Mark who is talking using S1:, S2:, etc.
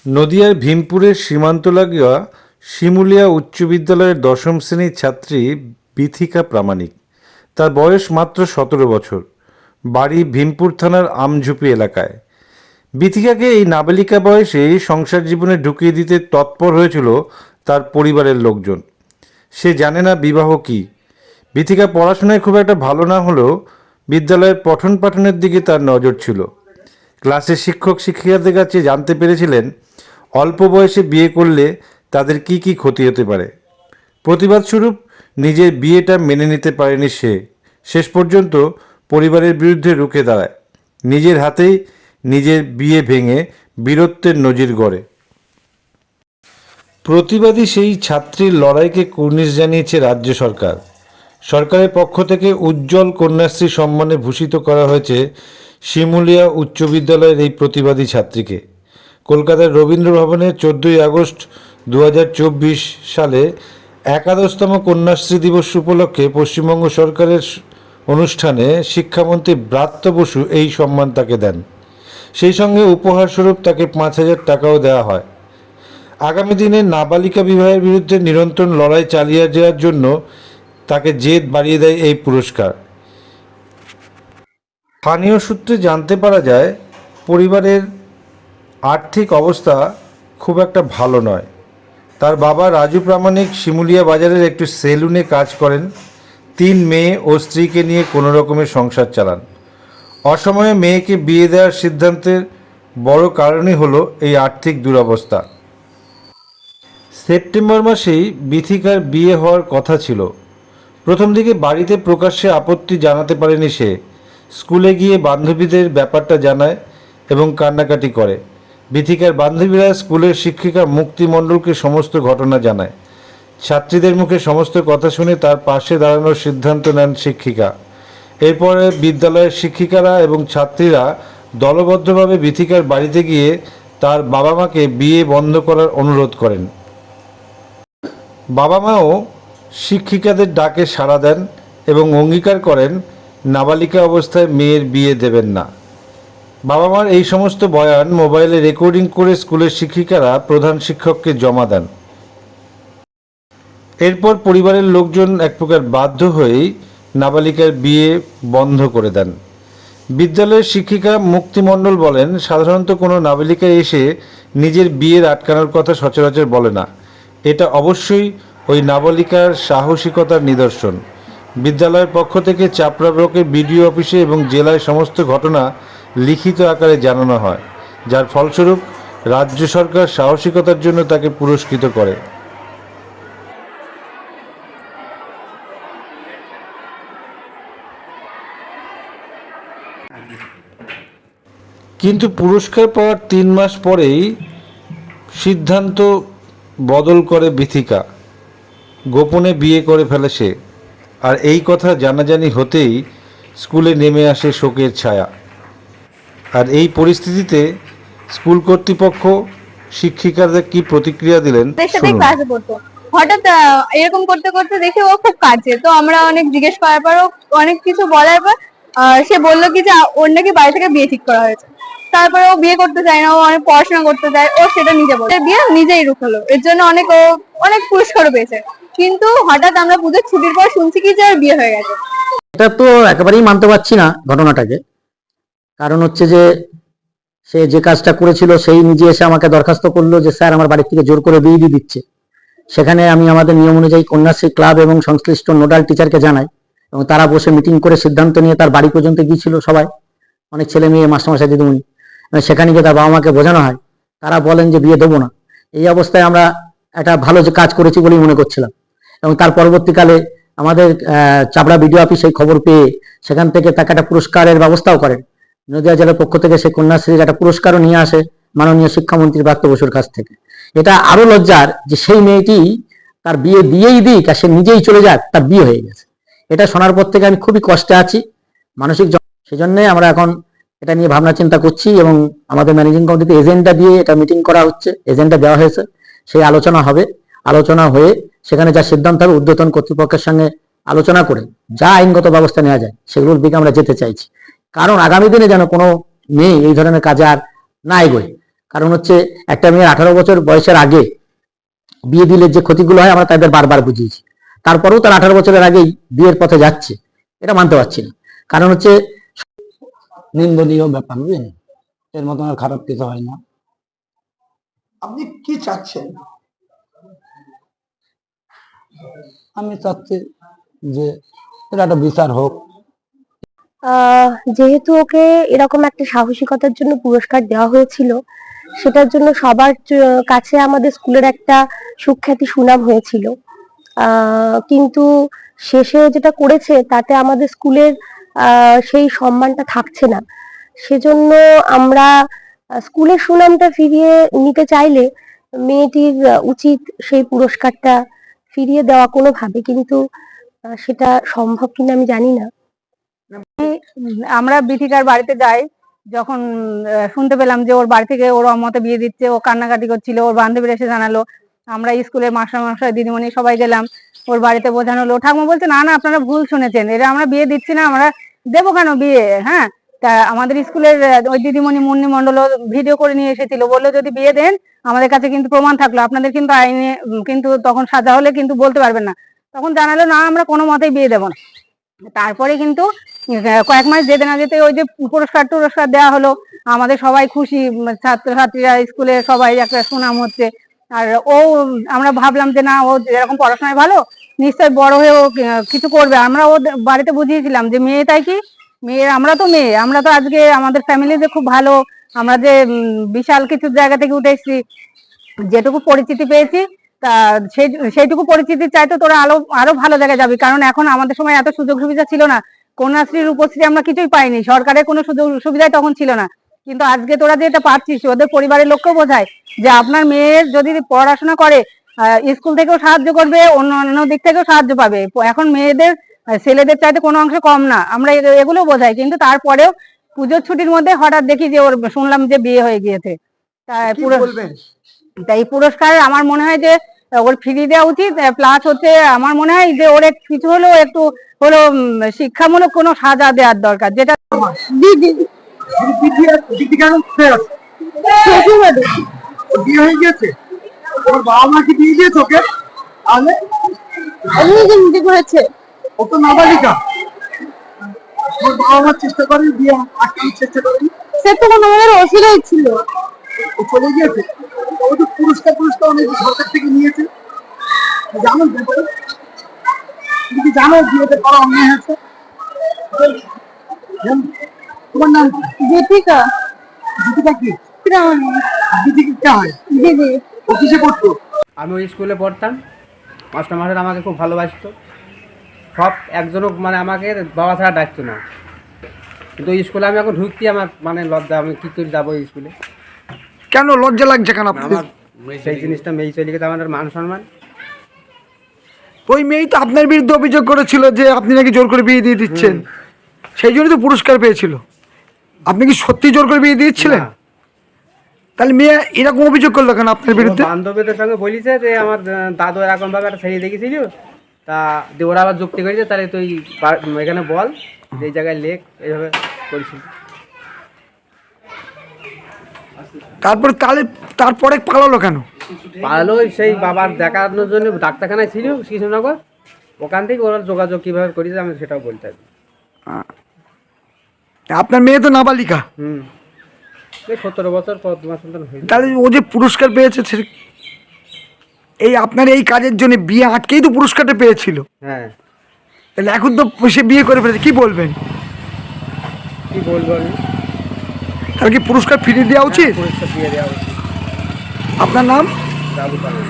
S1: নদিয়ার ভীমপুরের সীমান্ত লাগিয়া শিমুলিয়া উচ্চ বিদ্যালয়ের দশম শ্রেণীর ছাত্রী বিথিকা প্রামাণিক। তার বয়স মাত্র 17 বছর। বাড়ি ভীমপুর থানার আমঝুপি এলাকায়। বিথিকাকে এই নাবালিকা বয়সেই সংসার জীবনে ঢুকিয়ে দিতে তৎপর হয়েছিল তার পরিবারের লোকজন। সে জানে না বিবাহ কী। বিথিকা পড়াশোনায় খুব একটা ভালো না হলেও বিদ্যালয়ের পঠন পাঠনের দিকে তার নজর ছিল। ক্লাসের শিক্ষক শিক্ষিকাদের কাছে জানতে পেরেছিলেন অল্প বয়সে বিয়ে করলে তাদের কি কি ক্ষতি হতে পারে। প্রতিবাদস্বরূপ নিজের বিয়েটা মেনে নিতে পারেনি সে। শেষ পর্যন্ত পরিবারের বিরুদ্ধে রুখে দাঁড়ায়। নিজের হাতেই নিজের বিয়ে ভেঙে বীরত্বের নজির গড়ে। প্রতিবাদী সেই ছাত্রীর লড়াইকে কুর্নিশ জানিয়েছে রাজ্য সরকার। সরকারের পক্ষ থেকে উজ্জ্বল কন্যাশ্রী সম্মানে ভূষিত করা হয়েছে শিমুলিয়া উচ্চ বিদ্যালয়ের এই প্রতিবাদী ছাত্রীকে। কলকাতার রবীন্দ্র ভবনে 14ই আগস্ট 2024 সালে 11তম কন্যাশ্রী দিবস উপলক্ষে পশ্চিমবঙ্গ সরকারের অনুষ্ঠানে শিক্ষামন্ত্রী ব্রাত্য বসু এই সম্মান তাকে দেন। সেই সঙ্গে উপহারস্বরূপ তাকে 5,000 টাকাও দেওয়া হয়। আগামী দিনে নাবালিকা বিবাহের বিরুদ্ধে নিরন্তর লড়াই চালিয়ে যাওয়ার জন্য তাকে জেদ বাড়িয়ে দেয় এই পুরস্কার। স্থানীয় সূত্রে জানতে পারা যায়, পরিবারের আর্থিক অবস্থা খুব একটা ভালো নয়। তার বাবা রাজু প্রামাণিক শিমুলিয়া বাজারের একটি সেলুনে কাজ করেন। 3 মেয়ে ও স্ত্রীকে নিয়ে কোনো রকমের সংসার চালান। অসময়ে মেয়েকে বিয়ে দেওয়ার সিদ্ধান্তের বড় কারণই হলো এই আর্থিক দুরবস্থা। সেপ্টেম্বর মাসেই বিথিকার বিয়ে হওয়ার কথা ছিল। প্রথম দিকে বাড়িতে প্রকাশ্যে আপত্তি জানাতে পারেনি সে। স্কুলে গিয়ে বান্ধবীদের ব্যাপারটা জানায় এবং কান্নাকাটি করে। বিথিকার বান্ধবীরা স্কুলের শিক্ষিকা মুক্তি মণ্ডলকে সমস্ত ঘটনা জানায়। ছাত্রীদের মুখে সমস্ত কথা শুনে তার পাশে দাঁড়ানোর সিদ্ধান্ত নেন শিক্ষিকা। এরপরে বিদ্যালয়ের শিক্ষিকারা এবং ছাত্রীরা দলবদ্ধভাবে বিথিকার বাড়িতে গিয়ে তার বাবা মাকে বিয়ে বন্ধ করার অনুরোধ করেন। বাবা মাও শিক্ষিকাদের ডাকে সাড়া দেন এবং অঙ্গীকার করেন নাবালিকা অবস্থায় মেয়ের বিয়ে দেবেন না। বাবা মার এই সমস্ত বয়ান মোবাইলে রেকর্ডিং করে স্কুলের শিক্ষিকারা প্রধান শিক্ষককে জমা দেন। এরপর পরিবারের লোকজন এক প্রকার বাধ্য হয়েই নাবালিকার বিয়ে বন্ধ করে দেন। বিদ্যালয়ের শিক্ষিকা মুক্তি মণ্ডল বলেন, সাধারণত কোনো নাবালিকা এসে নিজের বিয়ের আটকানোর কথা সচরাচর বলে না। এটা অবশ্যই ওই নাবালিকার সাহসিকতার নিদর্শন। বিদ্যালয়ের পক্ষ থেকে চাপড়া ব্লকের বিডিও অফিসে এবং জেলায় সমস্ত ঘটনা লিখিত আকারে জানানো হয়, যার ফলস্বরূপ রাজ্য সরকার সাহসিকতার জন্য তাকে পুরস্কৃত করে। কিন্তু পুরস্কার পাওয়ার 3 মাস পরেই সিদ্ধান্ত বদল করে বিথিকা। গোপনে বিয়ে করে ফেলে সে। আর এই কথা জানাজানি হতেই স্কুলে নেমে আসে শোকের ছায়া। আর এই পরিস্থিতিতে স্কুল কর্তৃপক্ষ শিক্ষিকাদের কি প্রতিক্রিয়া দিলেন শুনুন।
S2: ক্লাসে পড়তো, হঠাৎ এরকম করতে করতে দেখে ও খুব কাঁদছে। তো আমরা অনেক জিজ্ঞেস করার পর, অনেক কিছু বলার পর সে বললো কি যে ওর নাকি বাড়ি থেকে বিয়ে ঠিক করা হয়েছে। তারপরে ও বিয়ে করতে চায় না, ও অনেক পড়াশোনা করতে চায়, ও সেটা নিজে বলে বিয়ে নিজেই রুখলো। এর জন্য ও অনেক পুরস্কারও পেয়েছে। কিন্তু হঠাৎ আমরা পুজোর ছুটির পর শুনছি কি যে ওর বিয়ে হয়ে গেছে।
S3: এটা তো একেবারেই মানতে পারছি না ঘটনাটাকে। কারণ হচ্ছে যে সে যে কাজটা করেছিল সেই নিজে এসে আমাকে দরখাস্ত করলো যে স্যার আমার বাড়ি থেকে জোর করে বিয়ে দিয়ে দিচ্ছে। সেখানে আমি আমাদের নিয়ম অনুযায়ী কন্যাশ্রী ক্লাব এবং সংশ্লিষ্ট নোডাল টিচারকে জানাই এবং তারা বসে মিটিং করে সিদ্ধান্ত নিয়ে তার বাড়ি পর্যন্ত গিয়েছিল সবাই, অনেক ছেলে মেয়ে মাস্টারমশাই দিদিমণি। সেখানে গিয়ে তার বাবা মাকে বোঝানো হয়, তারা বলেন যে বিয়ে দেবো না। এই অবস্থায় আমরা একটা ভালো যে কাজ করেছি বলেই মনে করছিলাম। এবং তার পরবর্তীকালে আমাদের চাপড়া বিডিও অফিস এই খবর পেয়ে সেখান থেকে তাকে একটা পুরস্কারের ব্যবস্থাও করেন। নদিয়া জেলার পক্ষ থেকে সেই কন্যাশ্রীর একটা পুরস্কারও নিয়ে আসে মাননীয় শিক্ষামন্ত্রী ব্রাত্য বসুর কাছ থেকে। এটা আরো লজ্জার যে সেই মেয়েটি তার বিয়ে দিয়েই দিক আর সে নিজেই চলে যাক, তার বিয়ে হয়ে গেছে। এটা শোনার পর থেকে আমি খুবই কষ্টে আছি মানসিক। সেজন্য আমরা এখন এটা নিয়ে ভাবনা চিন্তা করছি এবং আমাদের ম্যানেজিং কমিটিতে এজেন্ডা দিয়ে এটা মিটিং করা হচ্ছে, এজেন্ডা দেওয়া হয়েছে। সেই আলোচনা হবে, আলোচনা হয়ে সেখানে যা সিদ্ধান্ত হবে ঊর্ধ্বতন কর্তৃপক্ষের সঙ্গে আলোচনা করে যা আইনগত ব্যবস্থা নেওয়া যায় সেগুলোর দিকে আমরা যেতে চাইছি। কারণ আগামী দিনে যেন কোনো মেয়ে এই ধরনের কাজে আর না এগোয়। কারণ হচ্ছে একটা মেয়ের 18 বছর বয়সের আগে বিয়ে দিলে যে ক্ষতিগুলো হয় আমরা তাদের বারবার বুঝিয়েছি, তারপরেও তার 18 বছরের আগেই বিয়ের পথে যাচ্ছে, এটা মানতে পারছি না। কারণ হচ্ছে
S4: নিন্দনীয় ব্যাপার, বুঝলেন, এর মতন আর খারাপ কিছু হয় না।
S5: আপনি কি চাচ্ছেন?
S4: আমি চাচ্ছি যে এর একটা বিচার হোক।
S6: যেহেতু ওকে এরকম একটা সাহসিকতার জন্য পুরস্কার দেওয়া হয়েছিল, সেটার জন্য সবার কাছে আমাদের স্কুলের একটা সুখ্যাতি সুনাম হয়েছিল। কিন্তু শেষে যেটা করেছে তাতে আমাদের স্কুলের সেই সম্মানটা থাকছে না। সেজন্য আমরা স্কুলের সুনামটা ফিরিয়ে নিতে চাইলে মেয়েটির উচিত সেই পুরস্কারটা ফিরিয়ে দেওয়া কোনোভাবে, কিন্তু সেটা সম্ভব কিনা আমি জানি না।
S2: আমরা বিথিকার বাড়িতে যাই, যখন শুনতে পেলাম যে ওর বাড়ি থেকে ওর অমতে বিয়ে দিচ্ছে, ও কান্নাকাটি করছিল, ওর বান্ধবীরা এসে জানালো, আমরা স্কুলের মাস্টারমশাই দিদিমণি সবাই গেলাম, ওর বাড়িতে বোঝানো হলো। ঠাকুমা বলছে না না আপনারা ভুল শুনেছেন, এরা আমরা বিয়ে দিচ্ছি না, আমরা দেবো কেন বিয়ে। হ্যাঁ, তা আমাদের স্কুলের ওই দিদিমণি মুন্নি মণ্ডল ভিডিও করে নিয়ে এসেছিল, বললো যদি বিয়ে দেন আমাদের কাছে কিন্তু প্রমাণ থাকলো, আপনাদের কিন্তু আইনে কিন্তু তখন সাজা হলে কিন্তু বলতে পারবেন না। তখন জানালো না আমরা কোনো মতেই বিয়ে দেবো না। তারপরে কিন্তু কয়েক মাস যেতে না যেতে ওই যে পুরস্কার টুরস্কার দেওয়া হলো, আমাদের সবাই খুশি, ছাত্রছাত্রীরা স্কুলে সবাই একটা সুনাম হচ্ছে। আর ও আমরা ভাবলাম যে না ও এরকম পড়াশোনায় ভালো, নিশ্চয় বড় হয়েও কিছু করবে। আমরা ও বাড়িতে বুঝিয়েছিলাম যে মেয়েটাই কি, মেয়ে আমরা তো মেয়ে, আমরা তো আজকে আমাদের ফ্যামিলি যে খুব ভালো, আমরা যে বিশাল কিছু জায়গা থেকে উঠে এসেছি, যেটুকু পরিচিতি পেয়েছি তা সেইটুকু পরিচিতি চাইতো তোরা আরো ভালো জায়গায় যাবি। কারণ এখন আমাদের সময় এত সুযোগ সুবিধা ছিল না, কন্যাশ্রী রূপশ্রী আমরা কিছুই পাইনি, সরকারের কোনো সুযোগ সুবিধাই তখন ছিল না। কিন্তু আজকে তোরা যে এটা পাচ্ছিস, ওদের পরিবারের লোককেও বোঝায় যে আপনার মেয়ের যদি পড়াশোনা করে স্কুল থেকেও সাহায্য করবে, অন্য দিক থেকেও সাহায্য পাবে। এখন মেয়েদের ছেলেদের চাইতে কোনো অংশে কম না, আমরা এগুলো বোঝাই। কিন্তু তারপরেও পুজোর ছুটির মধ্যে হঠাৎ দেখি যে ওর শুনলাম যে বিয়ে হয়ে গিয়েছে। তাই তাই পুরস্কার আমার মনে হয় যে ওর ফিরিয়ে দেওয়া উচিত। প্লাস হচ্ছে আমার মনে হয় যে ওর কিছু হলেও একটু হলো শিক্ষামূলক কোনো সাজা দেওয়ার দরকার, যেটা
S5: দিদি কেন বিয়ে হয়ে গেছে? ওর বাবা মা কি বিয়ে দিয়েছে ওকে? তাহলে
S2: নিজে নিজে করেছে।
S5: ও তো নাবালিকা, ওর বাবা মা চেষ্টা করেন বিয়ে আটকানোর চেষ্টা করেন,
S2: সে তো কোনো আমাদের অসুবিধাই ছিল।
S5: ও চলে গিয়েছে। ও তো পুরস্কার অনেক সরকার থেকে নিয়েছে, জানো ব্যাপারে? তুমি কি জানো বিয়েতে করা অন্যায় হয়েছে? তোমার নাম
S2: দীপিকা।
S5: দীপিকা কি?
S2: প্রামাণিক।
S5: দীপিকা কে হয়?
S2: দিদি।
S5: ও কিসে পড়তো?
S7: আমি ওই স্কুলে পড়তাম, মাস্টারমশাইরা আমাকে খুব ভালোবাসতো, সব একজনও মানে আমাকে বাবা ছাড়া ডাকতো না। কিন্তু ওই স্কুলে আমি এখন ঢুকতে আমার মানে লজ্জা, আমি কী করে যাবো এই স্কুলে।
S5: কেন লজ্জা লাগছে কেন আপনার?
S7: আমার সেই জিনিসটা মেয়ে চলে গেছে, আমার মান সম্মান।
S5: ওই মেয়েই তো আপনার বিরুদ্ধে অভিযোগ করেছিল যে আপনি নাকি জোর করে বিয়ে দিয়ে দিচ্ছেন, সেই জন্যই তো পুরস্কার পেয়েছিল। আপনি কি সত্যি জোর করে বিয়ে দিয়েছিলেন?
S7: না।
S5: তাহলে মেয়ে এরকম অভিযোগ করলো কেন আপনার বিরুদ্ধে?
S7: বান্ধবীদের সঙ্গে বলিছে যে আমার দাদু এরকম ভাবে একটা ছেড়ে দেখেছিল, তা দিয়ে ওরা আবার যুক্তি করেছে তাহলে তুই এখানে বল যে এই জায়গায় লেখ, এইভাবে করেছিল।
S5: তারপরে পালালো কেন?
S7: পালালো সেই বাবার দেখানোর জন্য ডাক্তারখানায় ছিল কৃষ্ণনগর, ওখান থেকে ওরা যোগাযোগ কীভাবে করেছে আমি সেটাও বলতে পারি।
S5: আপনার মেয়ে তো নাবালিকা।
S7: এই 17 বছর পর তোমার সন্তান হয়েছে।
S5: তাহলে ও যে পুরস্কার পেয়েছে এই আপনার এই কাজের জন্য বিয়ে আটকেই তো পুরস্কারটা পেয়েছিল।
S7: হ্যাঁ,
S5: তাহলে এখন তো সে বিয়ে করে ফেলেছে, কি বলবেন?
S7: কি বলবো আমি,
S5: তাহলে কি পুরস্কার ফিরিয়ে দেওয়া উচিত?
S7: পরীক্ষা দিয়ে দেওয়া উচিত।
S5: আপনার নাম?
S7: দাদু পালন।